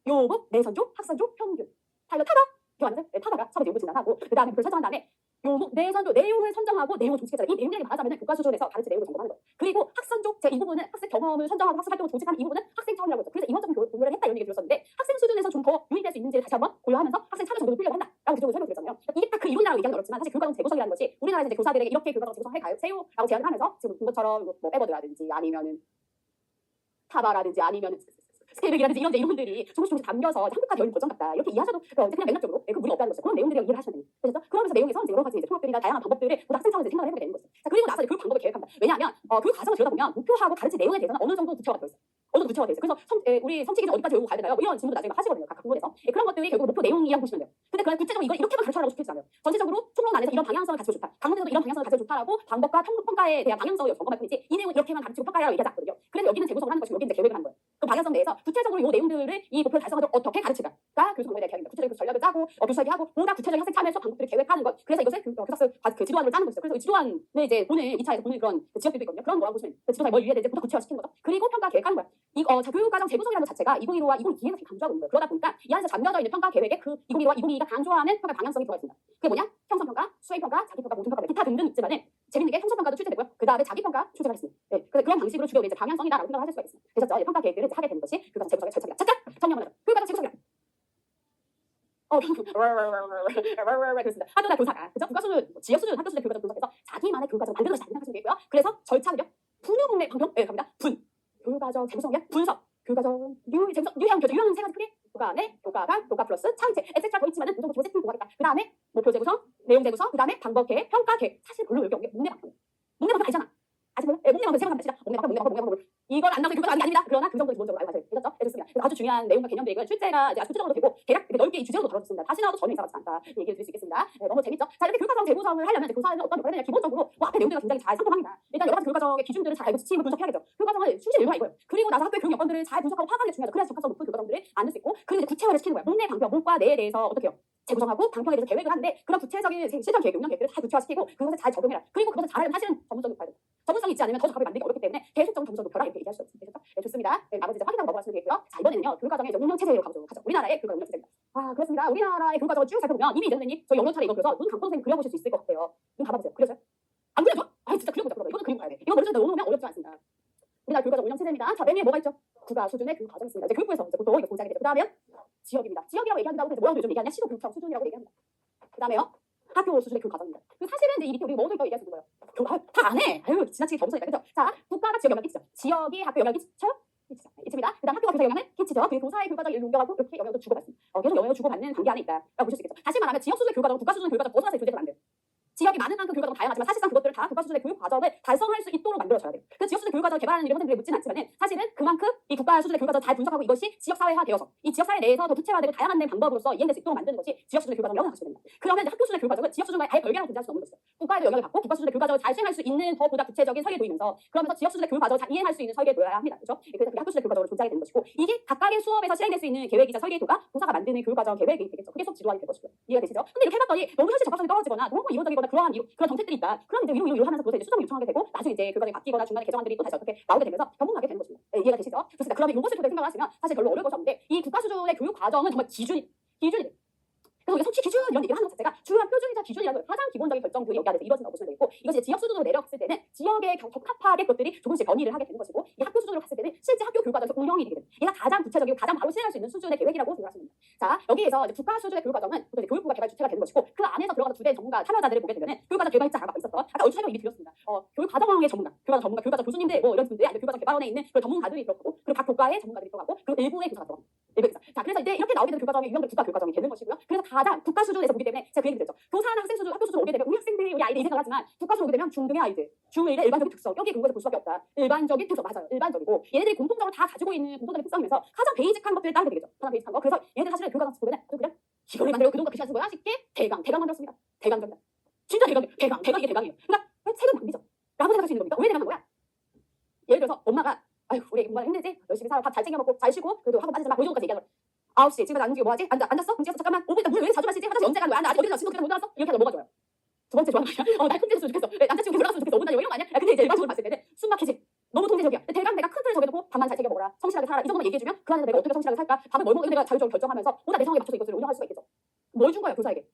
요거, 내선조, 학선조, 평균. 타이거 타다. 기억 안 나세요? 네, 타다가 처음에 내용을 진단하고 그 다음에 목표를 설정한 다음에 요거, 내선조, 내용을 선정하고 내용을 조직해서 이 내용들이 말하자면 교과 수준에서 가르치 내용을 점검하는 거예요. 그리고 학선조, 이 부분은 학습 경험을 선정하고 학습 활동을 조직하는 이 부분은 학생 차원이라고 했죠. 그래서 이원적인 공유를 했다 이런 얘기 들었었는데 학생 수준에서 좀 더 유의될 수 있는지를 다시 한번 고려하면서 학생 참여 정도를 풀려고 한다라고 그쪽으로 설명드렸잖아요. 이게 딱 그 이론이라고 얘기하는 어렵지만 사실 교과정 재구성이라는 것이 우리나라에서 이제 교사들에게 이렇게 교과정 재구성해 가세요라고 제안을 하면서 지금 본 것처럼 뭐 에버드라든지 아니면은 타바라든지 아니면은 스케일이라든지 이런 이론들이 조금씩 담겨서 한국까지 열린 거정 같다 이렇게 이해하셔도 그냥 맥락적으로 그 무리 없다는 거죠. 그런 내용들을 이해를 하시면 됩니다. 그래서 그러면서 내용에서 이제 여러 가지 이제 통합들이나 다양한 방법들을 모두 학생 차원에서 생각을 해보게 되는 거죠. 자, 그리고 나서 이제 그 방법을 계획합니다. 왜냐하면 그 과정을 들여다보면 목표하고 가르칠 내용에 대해서는 어느 정도 구체화가 되어 있어요. 어느 정도 구체화가 되어 있어요. 그래서 우리 성취 기준 어디까지 외우고 가야 되나요? 이런 질문도 나중에 하시거든요. 각 부분에서 그런 것들이 결국 목표 내용이라고 보시면 돼요. 근데 그냥 구체적으로 이걸 이렇게만 가르쳐라고 좋겠지 않아요. 전체적으로 총론 안에서 이런 방향성을 가지고 좋다. 강론에서도 이런 방향성을 가지고 좋다라고 방법과 평가에 대한 방향성을 점검할 뿐이지 이 내용은 이렇게만 가르치고 평가하라고 얘기하지 않거든요. 그래서 여기는 재구성을 하는 것이고 여기는 이제 계획을 하는 거예요. 그 방향성 내에서 구체적으로 이 내용들을 이 목표를 달성하도록 어떻게 가르치까가 교수 방법에 대한 계획입니다. 구체적인 전략을 짜고 교수회의하고 보다 구체적인 학생 참여해서 방법들을 계획하는 것. 그래서 이것을 교사수 그 지도안을 짜는 것이죠. 그래서 이 지도안을 이제 보는 2차에서 보는 그런 지역들도 있거든요. 그런 거라고 보시면 그 지도사에 뭘 이해해야 되는지 보다 구체화시키는 거죠. 그리고 평가 계획하는 거야. 교육과정 재구성이라는 것 자체가 2015와 2022에서 강조하고 있는 거예요. 그러다 보니까 이 안에서 잠겨져 있는 평가 계획에 그 2015와 2022가 강조하는 평가 방향성이 들어가 있습니다. 그게 뭐냐? 형성평가, 수행평가, 자기평가, 모든평가, 기타 등등 있지만은 재밌는 게 형성평가도 출제되고요. 그 다음에 자기평가 출제가 있습니다. 네, 그래서 그런 방식으로 주로 이제 방향성이다라고 생각을 하실 수가 있습니다. 그래서 평가 계획들을 이제 하게 되는 것이 교육과정 재구성의 절차입니다. 잠깐 정리한번 하죠. 교육과정 재구성이다. 그렇습니다. 학교나 교사가 그죠? 교과 수준, 지역 수준, 학교 수준 교과정 분석해서 자기만의 교과정 만드는 것이 아니라 생각하시면 되고요. 그래서 절차는요. 분유분의 방평, 갑니다. 교과정 재구성의 분석, 교과정 유형 교재 유형은 세 가지 크게 교과 안에 교과강, 교과 플러스 차이체, etc. 더 있지만은 무조건 기본 세팅 구하겠다. 그 다음에 목표 재구성, 내용 재구성, 그 다음에 방법 계획, 평가 계획. 사실 별로 여기 문제 방평. 문제 방평 알잖아. 아직 몰라? 문제 방평 세 번 합시다. 문제 방평. 이건 안 나오면 교과정 아닙니다. 그러나 그 정도 기본적으로 알고 가세요. 되셨죠? 네, 좋습니다. 그래서 아주 중요한 내용과 개념들이 출제가 이제 아주 구체적으로 되고 대략 넓게 이 주제로 다뤄졌습니다. 다시 나와도 전혀 이상하지 않다. 얘기해 드릴 수 있겠습니다. 네, 너무 재밌죠? 자, 이렇게 교과정 재구성을 하려면 이제 교사는 어떤 역할을 해야 기본적으로 앞에 내용들과 굉장히 잘 상통합니다. 일단 여러 가지 교과정의 기준들을 잘 알고 지침을 분석해야겠죠. 교과정을 순실 일과 이거예요. 그리고 나서 학교의 교육 여건들을 잘 분석하고 파악하는 게 중요하죠. 그래야 적합성 높은 교과정들을 만들 수 있고 그리고 이제 구체화를 시키는 거예요. 목내 방평, 목과 내에 대해서 어떻게 해요? 재구성하고 방평에 대해서 계획을 하는데 그런 구체적인 실전 계획, 용량 계획들을 잘 구체화시키고 그것을 잘 적용해라. 그리고 그것을 잘하려면 사실은 전문성이 높아야 돼요. 전문성이 있지 않으면 더 적합하게 만들기 어렵기 때문에 계속적인 전문성 높여라 이렇게 얘기할 수 있습니다. 네, 좋습니다. 네, 나머지 이제 확인하고 넘어가시면 되겠고요. 자, 이번에는요 교육과정의 이제 운영 체제로 가보도록 하죠. 우리나라의 교육과 운영 체제입니다. 그렇습니다. 우리나라의 교육과정을 쭉 살펴보면 이미 이제 선생님 저희 여러 차례 이거 그래서 눈 감고 선생님 그려보실 수 있을 것 같아요. 눈 감아보세요. 그려져요? 안 그려져? 진짜 그려보자. 그러면 이거는 그림 봐야 돼. 이거 머릿속에 넣어놓으면 어렵지 않습니다. 우리나라 교육과정 운영 체제입니다. 자, 맨 위에 뭐가 있죠? 국가 수준의 교육 과정이 있습니다. 이제 교육부에서 이제 보통 이거 공작이 되죠. 그 다음에요 지역입니다. 지역이라고 얘기한다고 해서 뭐라고 요즘 얘기하냐? 시도 교육청 수준이라고 얘기합니다. 그 다음에요 학교 수준의 교육 과정입니다. 사실은 이제 이 밑에 우리 뭐를 더 얘기할 수 있는 거예요? 다 안 해. 지나치게 겸손이다. 그죠? 자, 국가가 지역 영향을 끼치죠. 지역이 학교 영향을 끼쳐요? 끼칩니다. 그 다음 학교가 교사 영향을 끼치죠. 그 교사의 교육과정 일을 옮겨가고 이렇게 영향도 주고받습니다. 계속 영향을 주고받는 단계 안에 있다라고 보실 수 있겠죠. 다시 말하면 지역 수준의 교육과정, 국가 수준의 교육과정 벗어나서 교재가 안 돼요. 지역이 많은 만큼 교육과정 다양하지만 사실상 그것들을 다 국가 수준의 교육 과정을 달성할 수 있도록 만들어줘야 돼요. 그 지역 수준의 교육 과정을 개발하는 일을 선생님들이 묻지는 않지만은 사실은 그만큼 이 국가 수준의 교육 과정을 잘 분석하고 이것이 지역 사회화 되어서 이 지역 사회 내에서 더 구체화되고 다양한 방법으로서 이행될 수 있도록 만드는 것이 지역 수준의 교육 과정을 하시면 됩니다. 그러면 이제 학교 수준의 교육 과정은 지역 수준과의 아예 별개라고 존재할 수 없는 것이죠. 국가에도 영향을 받고 국가 수준의 교육 과정을 잘 수행할 수 있는 더 보다 구체적인 설계 도입면서 그러면서 지역 수준의 교육 과정을 잘 이행할 수 있는 설계도여야 합니다. 그렇죠? 그래서 그게 학교 수준의 교육 과정으로 존재하게 되는 것이고 이게 각각의 수업에서 실행될 수 있는 계획이자 설계도가 교사가 만드는 교육 과정 계획이 되겠죠. 그게 수업 지도안이 될 것이고요. 이해가 되시죠? 근데 이렇게 해봤더니 너무 현실 적합성이 떨어지거나 너무 이론적이거나 그런 정책들이 있다. 그럼 이제 이로 하면서 그것을 이제 수정을 요청하게 되고 나중에 이제 교과정이 바뀌거나 중간에 개정안들이 또 다시 어떻게 나오게 되면서 변동하게 되는 것입니다. 네, 이해가 되시죠? 좋습니다. 그러면 이것을 토대로 생각을 하시면 사실 별로 어려울 것이 없는데 이 국가 수준의 교육 과정은 정말 기준이 돼요. 그래서 우리가 성취 기준 이런 얘기를 하는 것 자체가 주요한 표준이자 기준이라는 걸 가장 기본적인 결정들이 여기 안에서 이루어진다고 보시면 되고 이것이 지역 수준으로 내려갔을 때는 지역에 적합하게 그것들이 조금씩 변이를 하게 되는 것이고 이 학교 수준으로 갔을 때는 실제 학교 교육과정에서 운영이 되게 됩니다. 얘가 가장 구체적이고 가장 바로 실행할 수 있는 수준의 계획이라고 생각하시면 됩니다. 자, 여기에서 이제 국가 수준의 교육 과정은 보통 이제 교육부가 개발 주체가 되는 것이고 그 안에서 들어가는 주된 전문가 참여자들을 보게 되면은 교육 과정 개발자가 있었어. 아까 얼추 설명 이미 드렸습니다. 교육 과정의 전문가, 교육 과정 교수님들 뭐 이런 분들 아니면 교육 과정 개발원에 있는 그 전문가들이 들어가고 그리고 각 교과의 전문가들이 들어가고 그리고 일부의 교사가 들어가고 일부의 교사. 자, 그래서 이제 이렇게 나오게 되는 교육 과정의 유형들이 국가 교육 과정이 되는 것이고요. 그래서 가장 국가 수준에서 보기 때문에 제가 그 얘기 드렸죠. 교사나 학생 수준, 학교 수준 오게 되면 우리 학생들, 우리 아이들 이 생각하지만 국가 수준 오게 되면 중등의 아이들, 중1의 일반적인 특성 여기 공부에서 볼 수밖에 없다. 일반적인 특성 맞아요. 일반적이고 얘네들이 공통적으로 다 가지고 있는 공통적인 특성이면서 가장 베이직한 것들을 따르게 되겠죠. 가장 베이직한 거. 그래서 얘네들 사실은 교육 과정 보면은 그냥 이거를 만들고 그동안 그렇게 하신 거야 쉽게 대강 만들었습니다. 대강적이다. 진짜 대강 이게 대강이에요. 그러니까 세금 낭비죠. 라고 생각할 수 있는 겁니다. 왜 대강한 거야? 예를 들어서 엄마가 아유 우리 엄마 힘들지? 열심히 살아 밥 잘 챙겨 먹고 잘 쉬고 그래도 학원 빠지지 마. 뭐 이 정도까지 얘기하는 거야. 9시 지금 앉은 게 뭐하지? 앉았어? 그럼 잠깐만 5분 있다 물을 왜 자주 마시지? 화장실 언제 가는 거야? 나 아직 어디 갔어? 신고 못 나왔어? 이렇게 하면 뭐가 좋아요? 두 번째 좋아하는 거야. 날 통제했으면 좋겠어. 남자친구 결혼했으면 좋겠어. 5분 다니고 이런 거 아니야? 야, 근데 이제 일반적으로 봤을 때는 숨 막히지. 너무 통제적이야. 대강 내가 큰 틀을 정해놓고 밥만 잘 챙겨 먹어라. 성실하게 살아라. 이 정도만 얘기해주면 그 안에서 내가 어떻게 성실하게 살까? 밥을 뭘 먹으면 내가 자율적으로 결정하면서 보다 내 상황에 맞춰서 이것을 운영할 수가 있겠죠. 뭘 준 거야 교사에게?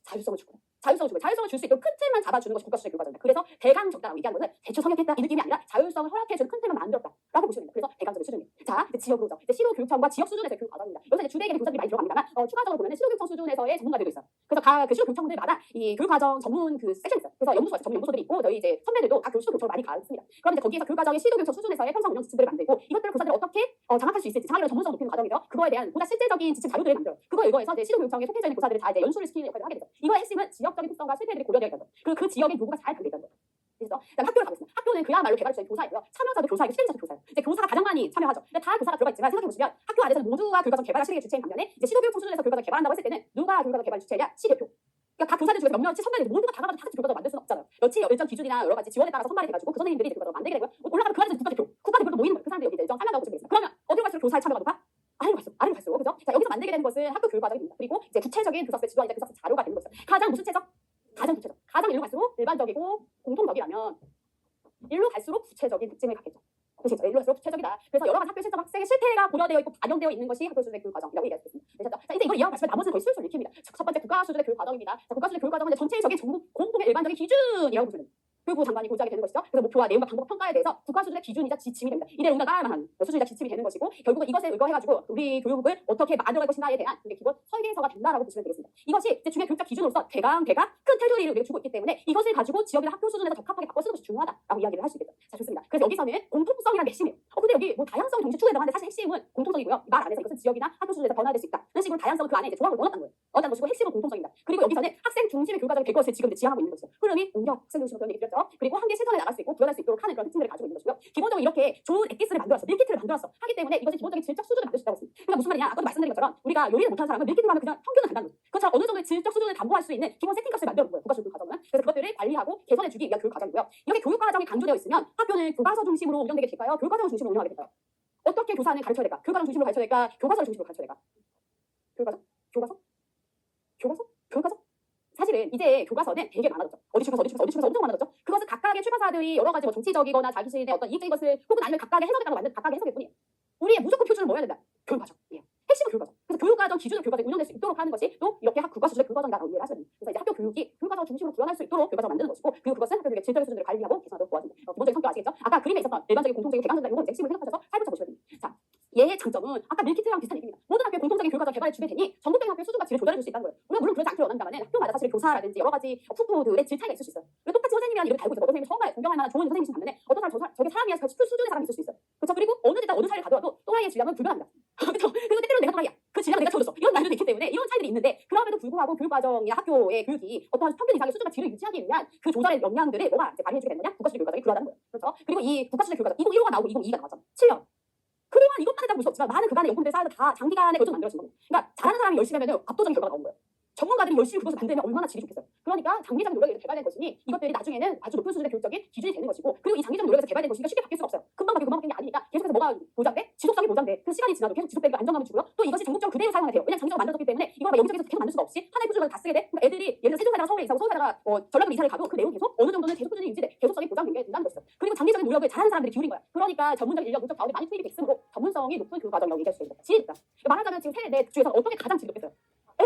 자율성을 주고 자율성을 줄 수 있도록 큰 틀만 잡아주는 것이 국가수준의 교육과정입니다. 그래서 대강적다라고 얘기한 것은 대충 성역했다 이 느낌이 아니라 자율성을 허락해주는 큰 틀만 만들었다라고 보시면 됩니다. 그래서 대강적인 수준이에요. 자, 이제 지역으로 오죠. 이제 시도교육청과 지역 수준에서의 교육과정입니다. 여기서 이제 주대 개념 교사들이 많이 들어갑니다만 추가적으로 보면 시도교육청 수준에서의 전문가들도 있어요. 그래서 각 시도교육청들마다 이 교육과정 전문 그 섹션이 있어요. 그래서 연구소가 전문 연구소들이 있고 저희 이제 선배들도 다 시도교육청을 많이 가습니다. 그럼 이제 거기에서 교육과정의 시도교육청 수준에서의 편성 운영 지침들을 만들고 이것들을 교사들이 어떻게 장악할 수 있을지 장악력 전문성 높이는 과정이죠. 그거에 대한 보다 실제적인 지침 자료들을 만들어요. 그거 이거에서 이제 시도교육청에 속해져 있는 교사들을 다 이제 연수를 시키는 역할을 하게 되죠. 이거의 핵심은 지역적인 특성과 실태들이 고려되어 있다는 거예요. 그리고 그 지역의 요구가 잘 담겨 있다는 거예요. 그래서 일단 학교를 가보겠습니다. 학교는 그야말로 개발자인 교사이고요. 참여자도 교사이고 실행자도 교사예요. 이제 교사가 가장 많이 참여하죠. 근데 다 교사가 들어가 있지만 생각해 보시면 학교 안에서는 모두가 교육과정 개발과 실행의 주체인 반면에 이제 시도교육청 수준에서 교육과정 개발한다고 했을 때는 누가 교육과정 개발 주체냐? 시대표. 그러니까 각 교사들 중에서 몇몇이 선발이 모두가 다 가가지고 다 같이 교육과정 만들 수는 없잖아요. 며칠 일정 기준이나 여러 가지 지원에 따라서 선발이 돼가지고 그 선생님들이 이제 교육과정 만들게 되고요. 올라가면 그 안에서 국가대표도 모이는 거예요. 그 사람들이 여기 이제 일정 참여한다고 보시면 되겠습니다. 그러면 어디로 갈수록 교사의 참여가 높아? 아래로 갈수록 그죠? 자, 여기서 만들게 되는 것은 학교 교육과정입니다. 그리고 이제 구체적인 교사수의 지원이나 교사수 자료가 되는 거죠. 가장 구체적? 가장 일로 갈수록 일반적이고 공통적이라면 일로 갈수록 구체적인 특징을 갖겠죠. 그렇죠. 일로 갈수록 구체적이다. 그래서 여러 가지 학교 실전 학생의 실태가 고려되어 있고 반영되어 있는 것이 학교 수준의 교육 과정이라고 얘기할 수 있습니다. 그렇죠? 자, 이제 이걸 이해하고 가시면 나머지는 거의 술술 읽힙니다. 첫 번째 국가 수준의 교육 과정입니다. 자, 국가 수준의 교육 과정은 전체적인 전국 공통의 일반적인 기준이라고 보시면 됩니다. 교육부 장관이 고지하게 되는 것이죠. 그래서 목표와 내용과 방법 평가에 대해서 국가 수준의 기준이자 지침이 됩니다. 이래 응가가한 수준이자 지침이 되는 것이고 결국은 이것에 의거해가지고 우리 교육을 어떻게 만들어갈 것인가에 대한 기본 설계서가 된다라고 보시면 되겠습니다. 이것이 이제 중요한 교육적 기준으로서 대강 큰 테두리를 우리가 주고 있기 때문에 이것을 가지고 지역이나 학교 수준에서 적합하게 바꿔 쓰는 것이 중요하다라고 이야기를 할 수 있겠죠. 자, 좋습니다. 그래서 여기서는 공통성이라는 게 핵심이에요. 근데 여기 뭐 다양성이 동시에 추구된다고 하는데 사실 핵심은 공통성이고요. 말 안에서 이것은 지역이나 학교 수준에서 변화될 수 있다. 이런 식으로 다양성을 그 안에 이제 조합을 넣었다는 거예요. 넣었다는 것이고 핵심은 공통성입니다. 그리고 여기서는 학생 중심의 교육과정이 될 것을 지금 이제 지향하고 있는 것이죠. 흐름이 옮겨 학생 중심으로 그런 얘기 드렸죠. 그리고 한계 실천에 나갈 수 있고 구현할 수 있도록 하는 그런 특징들을 가지고 있는 것이고요. 기본적으로 이렇게 좋은 엑기스를 만들었어. 밀키트를 만들었어. 하기 때문에 이것이 기본적인 질적 수준을 만들 수 있다고 했습니다. 그러니까 무슨 말이냐? 아까도 말씀드린 것처럼 우리가 요리를 못하는 사람은 밀키트로 하면 그냥 평균을 간다는 거죠. 그것처럼 어느 정도의 질적 수준을 담보할 수 있는 기본 세팅값을 만들어 놓은 거예요. 국가수준 과정은. 그래서 그것들을 관리하고 개선해주기 위한 교육 과정이고요. 이렇게 교육 과정이 강조되어 있으면 학교는 교과서 중심으로 운영되게 될까요? 교육과정을 중심으로 운영하게 될까요? 어떻게 교사는 가르쳐야 될까? 교육과정 중심으로 가르쳐야 될까? 교과서를 중심으로 가르쳐야 될까? 교과서? 사실은 이제 교과서는 되게 많아졌죠. 어디 출판사 엄청 많아졌죠. 그것은 각각의 출판사들이 여러 가지 뭐 정치적이거나 자기신의 어떤 이익적인 것을 혹은 아니면 각각의 해석에다가 만든 각각의 해석일 뿐이에요. 우리의 무조건 표준은 뭐여야 된다? 교육과정이에요. 핵심은 교육과정. 그래서 교육과정 기준을 교육과정이 운영될 수 있도록 하는 것이 또 이렇게 국가 수준의 교육과정이라고 이해를 하셔야 됩니다. 그래서 이제 학교 교육이 교육과정 중심으로 구현할 수 있도록 교육과정을 만드는 것이고 그리고 그것은 학교 교육의 질적 수준을 관리하고 개선하도록 도와줍니다. 기본적인 성격 아시겠죠? 아까 그림에 있었던 일반적인 공통적인 대강전자 이런 핵심을 생각하셔서 살펴 보셔야 됩니다. 자, 얘의 장점은 아까 밀키트랑 비슷한 얘기입니다. 모든 학교의 공통적인 교육과정 개발에 주게 되니 전국적인 학교의 수준과 질을 조절해 줄 수 있다는 거예요. 우리가 물론 그러지 않기를 원한다면 학교마다 사실 교사라든지 여러 가지 푸푸들의 질 차이가 있을 수 있어요. 그리고 똑같이 선생님이라는 이름을 달고 있어요. 어떤 선생님은 정말 존경할 만한 좋은 선생님이신 반면에 어떤 사람 저게 사람이야 그 수준의 사람이 있을 수 있어요. 그렇죠? 그리고 어느 데다 어느 사이를 가더라도 또라이의 질량은 불변합니다. 그렇죠? 그리고 때때로 내가 또라이야. 그 질량을 내가 채워줬어. 이런 말들도 있기 때문에 이런 차이들이 있는데 그럼에도 불구하고 교육과정이나 학교의 교육이 어떠한 평균 이상의 수준과 질을 유지하기 위한 그 조절의 역량들을 뭐가 이제 발휘해주게 되는 거냐? 국가수준 교육과정이 필요하다는 거예요. 그렇죠? 그리고 이 국가수준 교육과정 2015가 나오고 2022가 나왔잖아. 7년. 그동안 이것만 했다고 볼 수 없지만 많은 그간의 연구들을 쌓아서 다 장기간에 걸쳐 만들어진 겁니다. 그러니까 잘하는 사람이 열심히 하면 압도적인 결과가 나오는 거예요. 전문가들이 열심히 그것을 만들면 얼마나 질이 좋겠어요. 그러니까 장기적인 노력에서 개발된 것이니 이것들이 나중에는 아주 높은 수준의 교육적인 기준이 되는 것이고 그리고 이 장기적인 노력에서 개발된 것이니까 쉽게 바뀔 수가 없어요. 금방 바뀌는 게 아니니까 계속해서 뭐가 보장돼? 지속성이 보장돼. 그 시간이 지나도 계속 지속되고 안정감을 주고요. 또 이것이 전국적으로 그대로 사용이 돼요. 왜냐면 장기적으로 만들어졌기 때문에 이걸 막 여기저기서 계속 만들 수가 없이 하나의 표준을 다 쓰게 돼. 그러니까 애들이 예를 들어 세종사다가 서울에 이사하고 서울사다가 전라도 이사를 가도 그 내용이 계속 어느 정도는 계속 꾸준히 유지돼. 계속성이 보장된 게 된다는 것이죠. 그리고 장기적인 노력을 잘하는 사람들이 기울인 거야. 그러니까 전문적인 인력, 문적 자원이 많이 투입이 됐으므로 전문성이 높은 교육과정이라고 얘기할 수 있습니다. 질이 높다. 말하자면 지금 세대 중에서 어떤 게 가장 질이 높겠어요?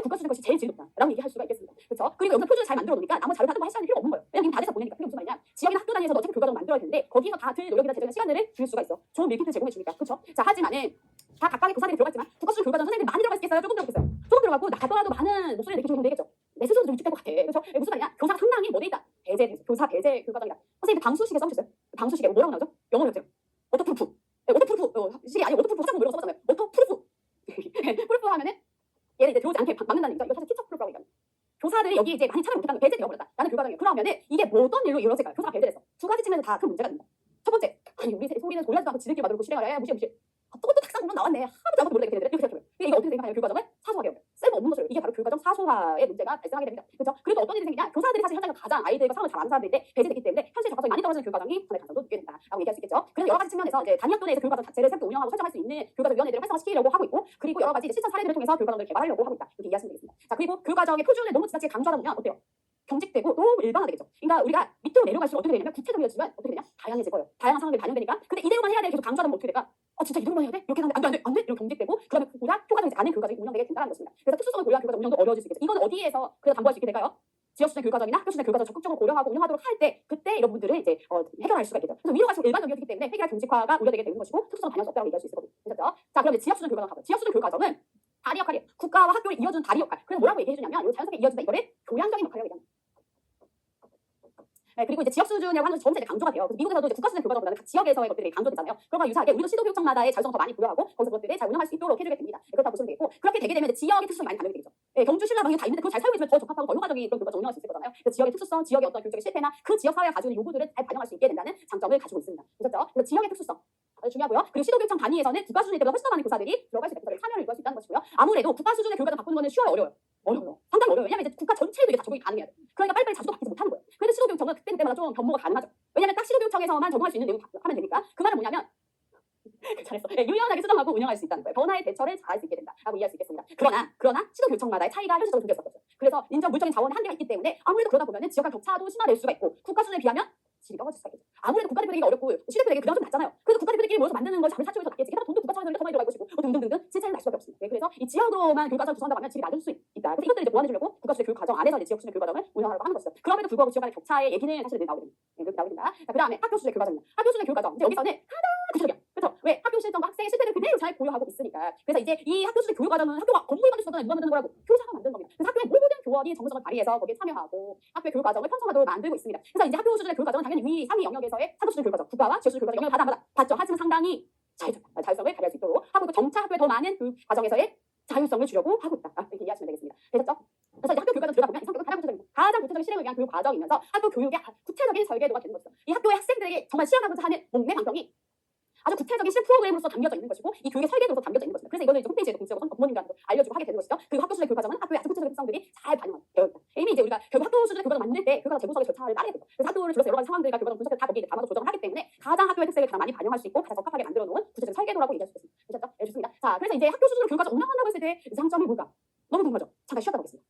국가 수준 것이 제일 질이 높다라고 얘기할 수가 있겠습니다. 그렇죠? 그리고 여기서 표준을 잘 만들어 놓으니까 아무 자료 다듬고 할 시간이 필요 없는 거예요. 왜냐면 다 돼서 보내니까. 그게 무슨 말이냐? 지역이나 학교 단위에서도 어차피 교과정을 만들어야 되는데 거기서 다들 노력이나 재정이나 시간을 줄 수가 있어. 좋은 밀키트 제공해 주니까. 그렇죠? 자, 하지만은 다 각각의 교사들이 들어갔지만 국가 수준 교육과정 선생님들이 많이 들어가 있겠어요? 조금 들어가겠어요? 조금 들어가고 나더라도 많은 목소리를 내기 좀 되겠죠. 내 스스로도 좀 위축될 것 같아. 그래서 무슨 말이냐? 교사가 상당히 뭐돼 있다. 교사 배제 교육과정이다. 선생님 방수식에 써보셨어요? 방수식에 뭐라고 나오죠? 영어로 했죠. 워터프루프. 워터프루프 식이 아니 워터프루프 화장품 이런 거 써봤잖아요. 워터프루프. 프루프 하면은 얘를 이제 들어오지 않게 막는다는 얘기죠. 이거 사실 티처 프루프라고 얘기합니다. 교사들이 여기 이제 많이 참여 못했다는 배제를 잃어버렸다. 나는 교과정이에요. 그러면은 이게 뭐 어떤 일로 이루어질까요? 교사가 배제를 했어. 두 가지 측면에서 다 큰 문제가 됩니다. 첫 번째, 아니 우리 소리는 돌려도 않고 지들끼리 만들고 실행을 해. 무시해. 또것도 탁상 나왔네. 하나도 아무도 모르게 되는데 이렇게 생각해요. 이게 어떻게 생각하냐면 교과정을 사소하게 해요. 쓸모없는 것으로 이게 바로 교과정 사소화의 문제가 발생하게 됩니다. 그렇죠? 그래도 어떤 일이 생기냐? 교사들이 사실 현장에서 가장 아이들과 상황을 잘 아는 사람들인데 배제되기 때문에 현실 적합성이 많이 떨어지는 교과정이 판의 가능성도 높게 된다라고 얘기할 수 있겠죠. 그래서 여러 가지 측면에서 이제 단위 학교 내에서 교과정 자체를 새롭게 운영하고 설정할 수 있는 교과정위원회들을 활성화시키려고 하고 있고, 그리고 여러 가지 이제 실천 사례들을 통해서 교과정을 개발하려고 하고 있다. 이렇게 이해하시면 되겠습니다. 자, 그리고 교과정의 표준을 너무 지나치게 강조하다 보면 어때요? 경직되고 너무 일반화되겠죠. 그러니까 우리가 밑으로 내려갈수록 어떻게 되냐면 구체적이어지면 어떻게 되냐? 다양해질 거예요. 다양한 상황들이 반영되니까. 근데 이대로만 해야 돼. 계속 강조하다 보면 어떻게 될까? 진짜 이대로만 해야 돼? 이렇게 하는데 안 돼. 이런 경직되고 그러면 보다 효과적이지 않은 교과정이 운영되게 된다는 것입니다. 그래서 특수성을 고려한 교과정 운영도 어려워질 수 있겠죠. 이건 어디에서 그래서 담보할 수 있게 될까요? 지역 수준 교육과정이나 학교 수준 교육과정 적극적으로 고려하고 운영하도록 할 때 그때 이런 부분들을 이제 해결할 수가 있겠죠. 그래서 위로 갈수록 일반적이기 때문에 획일화 경직화가 우려되게 되는 것이고 특수성 반영 수 없다고 얘기할 수 있을 거거든요. 그렇죠? 자, 그럼 이제 지역 수준 교육과정 가죠. 지역 수준 교육과정은 다리 역할이에요. 국가와 학교를 이어주는 다리 역할. 그래서 뭐라고 얘기해 주냐면 자연스럽게 이어진다. 이거를 교양적인 역할이라고 얘기합니다. 네, 그리고 이제 지역 수준이라고 하는 것이 점차 이제 강조가 돼요. 그래서 미국에서도 이제 국가 수준 교과정보다는 각 지역에서의 것들이 강조되잖아요. 그런가 유사하게 우리도 시도교육청마다의 자율성을 더 많이 부여하고 거기서 그것들을 잘 운영할 수 있도록 해주게 됩니다. 그렇다고 보시면 되겠고, 그렇게 되게 되면 지역의 특수성이 많이 반영이 되겠죠. 네, 경주, 신라, 방역 다 있는데 그걸 잘 사용해주면 더 적합하고 더 효과적인 그런 교과정 운영할 수 있을 거잖아요. 그래서 지역의 특수성, 지역의 어떤 교육적인 실패나 그 지역 사회가 가지고 있는 요구들을 잘 반영할 수 있게 된다는 장점을 가지고 있습니다. 그렇죠? 그래서 지역의 특수성 아주 중요하고요. 그리고 시도교육청 단위에서는 국가 수준일 때보다 훨씬 더 많은 교사들이 들어갈 수 있다. 참여를 이루할 수 있다는 것이고요. 아무래도 국가 수준의 교육과정 바꾸는 거는 쉬워요, 어려워요? 어려워요. 상당히 어려워요. 왜냐면 이제 국가 전체에도 이게 다 적용이 가능해야 돼. 그러니까 빨리빨리 자주도 바뀌지 못하는 거예요. 그래서 시도교육청은 그때마다 좀 변모가 가능하죠. 왜냐면 딱 시도교육청에서만 적용할 수 있는 내용 하면 되니까. 그 말은 뭐냐면 잘했어. 네, 유연하게 수정하고 운영할 수 있다는 거예요. 변화의 대처를 잘할 수 있게 된다라고 이해할 수 있겠습니다. 그러나 시도교육청마다의 차이가 현실적으로 존재할 수밖에 없어요. 그래서 인적 물적인 자원의 한계가 있기 때문에 아무래도 그러다 보면은 지역 간 격차도 심화될 수가 있고 국가 수준에 비하면 질이 떨어질 수가 있겠죠. 아무래도 국가대표되기가 어렵고 시대표되기 부담이 좀 낮잖아요. 그래서 국가대표들끼리 모여서 만드는 걸 작은 사측에서 낮겠지. 게다가 돈도 국가 차원에서 더 많이 들어갈 것이고 등등등등 실차이는 날 수밖에 없습니다. 네, 그래서 이 지역으로만 교육과정을 구성한다고 하면 질이 낮을 수 있다. 그래서 이것들을 이제 보완해주려고 국가 수준의 교육과정 안에서 이제 지역 수준의 교육과정을 운영하려고 하는 것이죠. 그럼에도 불구하고 지역 간의 격차의 얘기는 사실 나오게 됩니다. 네, 그렇게 나오게 됩니다. 자, 그다음에 학교 수준의 교육과정입니다. 학교 수준의 교육과정 이제 여기서는 가장 구체적이야. 그렇죠? 왜? 학교 실정과 학생의 실태를 그대로 잘 고려하고 있으니까. 그래서 이제 이 학교 수준의 교육과정은 학교가 건물이 만들 수 없다는 누가 만드는 거라고? 교사가 만드는 겁니다. 그래서 학교의 모든 교원이 전문성을 발휘해서 거기에 참여하고 학교의 교육과정을 편성하도록 만들고 있습니다. 그래서 이제 학교 수준의 교육과정은 당연히 위 상위 영역에서의 상급 수준 교육과정, 국가와 지역 수준 교육과정 영역을 받죠. 하지만 상당히 자율성을 발휘할 수 있도록 하고 있고 점차 학교에 더 많은 그 과정에서의 자율성을 주려고 하고 있다. 이렇게 이해하시면 되겠습니다. 되셨죠? 그래서 이제 학교 교육과정 들여다 보면 이 성격은 가장 구체적인 실행을 위한 교육 과정이면서 학교 교육의 구체적인 설계도가 되는 것이죠. 이 학교의 학생들에게 정말 시행하고자 하는 목매 방향이 아주 구체적인 실 프로그램으로서 담겨져 있는 것이고 이 교육의 설계도로서 담겨져 있는 것입니다. 그래서 이거는 이제 홈페이지에도 공지하고 부모님들한테 알려주고 하게 되는 것이죠. 그리고 학교 수준의 교육과정은 학교의 아주 구체적인 특성들이 잘 반영되어 있다. 이미 이제 우리가 결국 학교 수준의 교육과정 만들 때 교육과정 재구성의 절차를 따라야 되죠. 그래서 학교를 둘러서 여러 가지 상황들과 교육과정 분석을 다 거기에 담아서 조정을 하기 때문에 가장 학교의 특색을 가장 많이 반영할 수 있고 가장 적합하게 만들어 놓은 구체적인 설계도라고 얘기할 수 있습니다. 되셨죠? 네, 좋습니다. 자, 그래서 이제 학교 수준의 교육과정 운영한다고 했을 때 장점이 뭘까? 너무 궁금하죠? 잠깐 쉬었다 보겠습니다.